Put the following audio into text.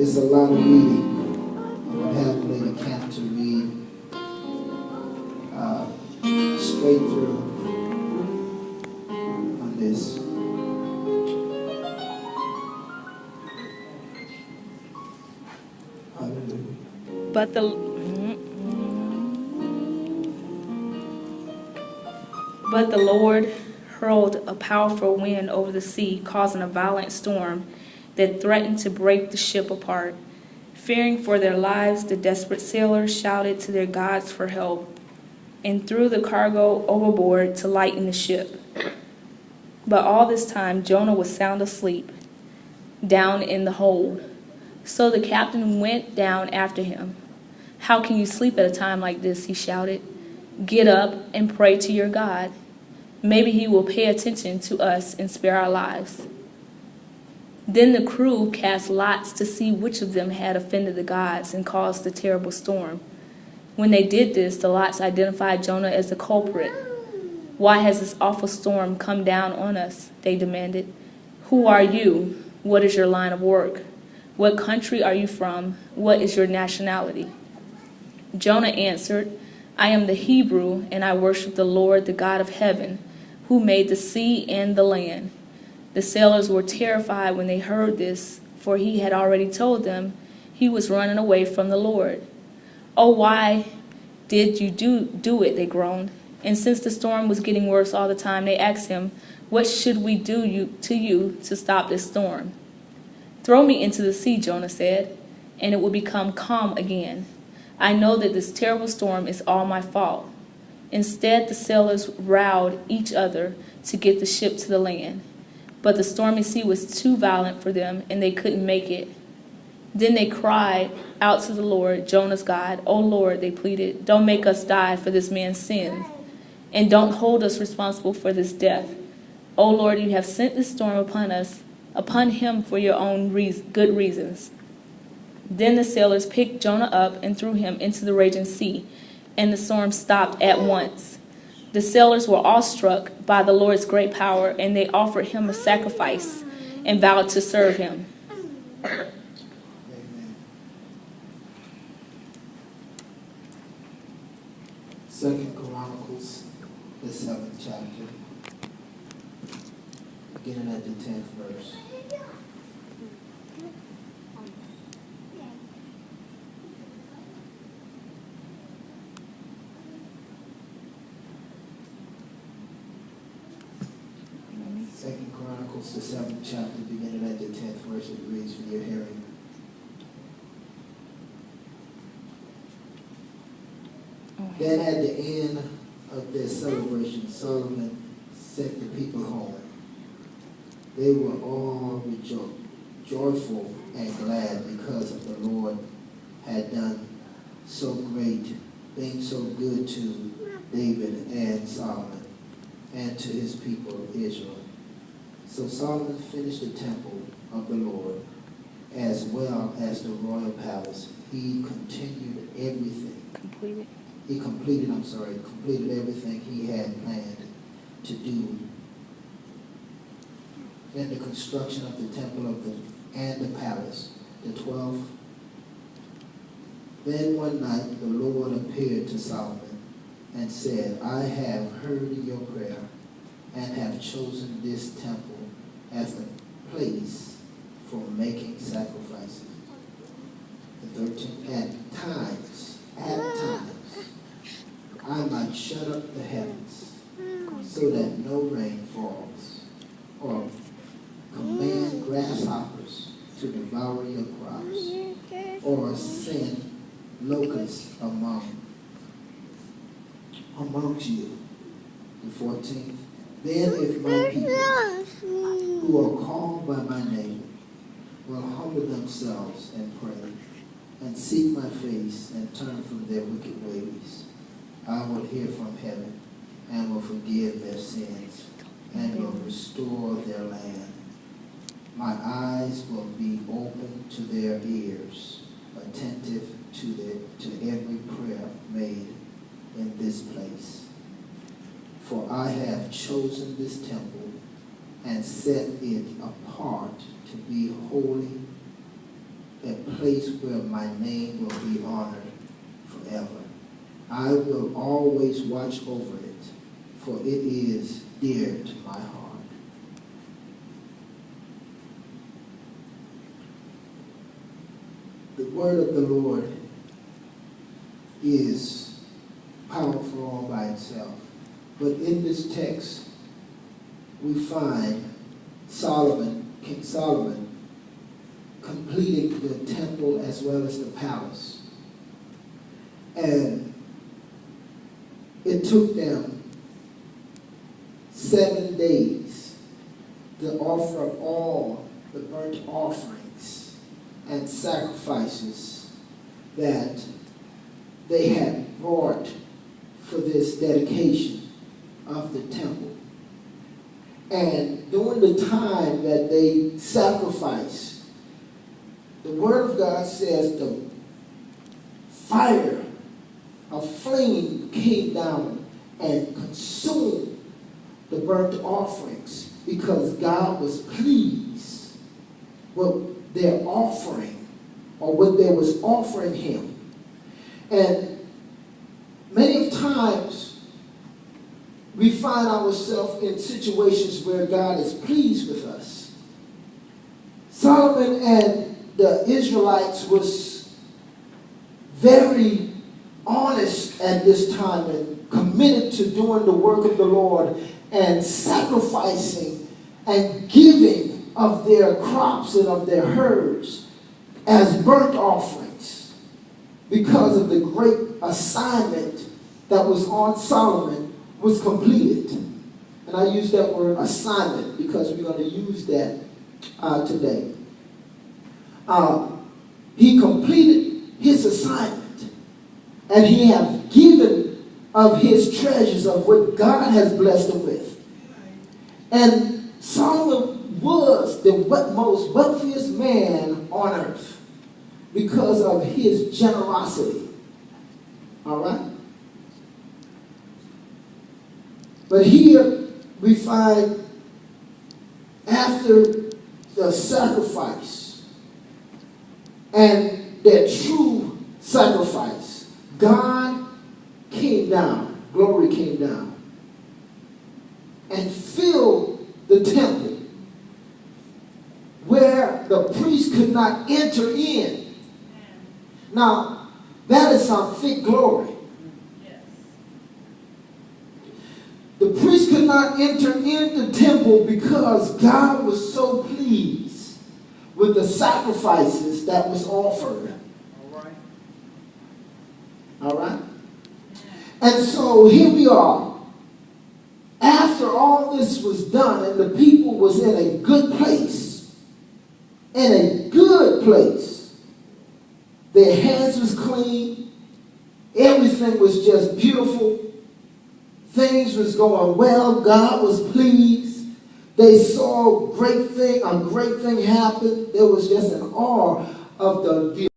It's a lot of reading. I'm going to have Lady Camp to read straight through on this. Hallelujah. But the Lord hurled a powerful wind over the sea, causing a violent storm that threatened to break the ship apart. Fearing for their lives, the desperate sailors shouted to their gods for help and threw the cargo overboard to lighten the ship. But all this time, Jonah was sound asleep, down in the hold. So the captain went down after him. "How can you sleep at a time like this?" he shouted. "Get up and pray to your God. Maybe he will pay attention to us and spare our lives." Then the crew cast lots to see which of them had offended the gods and caused the terrible storm. When they did this, the lots identified Jonah as the culprit. "Why has this awful storm come down on us?" they demanded. "Who are you? What is your line of work? What country are you from? What is your nationality?" Jonah answered, "I am the Hebrew, and I worship the Lord, the God of heaven, who made the sea and the land." The sailors were terrified when they heard this, for he had already told them he was running away from the Lord. "Oh, why did you do it?" they groaned. And since the storm was getting worse all the time, they asked him, "What should we do to you to stop this storm?" "Throw me into the sea," Jonah said, "and it will become calm again. I know that this terrible storm is all my fault." Instead, the sailors rowed each other to get the ship to the land. But the stormy sea was too violent for them, and they couldn't make it. Then they cried out to the Lord, Jonah's God. "O Lord," they pleaded, "don't make us die for this man's sin, and don't hold us responsible for this death. O Lord, you have sent this storm upon him for your own good reasons." Then the sailors picked Jonah up and threw him into the raging sea, and the storm stopped at once. The sailors were awestruck by the Lord's great power, and they offered him a sacrifice and vowed to serve him. Amen. 2 Chronicles, the 7th chapter, beginning at the 10th verse. Second Chronicles, the 7th chapter, beginning at the 10th verse, it reads for your hearing. Then at the end of their celebration, Solomon sent the people home. They were all joyful and glad because of the Lord had done so great, being so good to David and Solomon and to his people Israel. So Solomon finished the temple of the Lord as well as the royal palace. He completed everything he had planned to do in the construction of the temple and the palace. The 12th. Then one night the Lord appeared to Solomon and said, "I have heard your prayer and have chosen this temple as a place for making sacrifices." The 13th. At times, I might shut up the heavens so that no rain falls, or command grasshoppers to devour your crops, or send locusts amongst you. The 14th. Then if my people, who are called by my name, will humble themselves and pray, and seek my face, and turn from their wicked ways, I will hear from heaven, and will forgive their sins, and will restore their land. My eyes will be open to their ears, attentive to every prayer made in this place. For I have chosen this temple and set it apart to be holy a place where my name will be honored forever. I will always watch over it, for it is dear to my heart. The word of the Lord is powerful all by itself. But in this text, we find King Solomon, completing the temple as well as the palace. And it took them 7 days to offer up all the burnt offerings and sacrifices that they had brought for this dedication of the temple. And during the time that they sacrificed, the Word of God says the fire of flame came down and consumed the burnt offerings because God was pleased with their offering or what they was offering him. And many times we find ourselves in situations where God is pleased with us. Solomon and the Israelites was very honest at this time and committed to doing the work of the Lord and sacrificing and giving of their crops and of their herds as burnt offerings because of the great assignment that was on Solomon was completed. And I use that word assignment because we're going to use that today. He completed his assignment, and he has given of his treasures of what God has blessed him with. And Solomon was the most wealthiest man on earth because of his generosity. All right? But here we find after the sacrifice and their true sacrifice, God came down, glory came down, and filled the temple where the priest could not enter in. Now, that is some thick glory. The priest could not enter in the temple because God was so pleased with the sacrifices that was offered. All right? And so here we are. After all this was done and the people was in a good place, their hands was clean, everything was just beautiful, things was going well, God was pleased, they saw a great thing happen. There was just an awe of the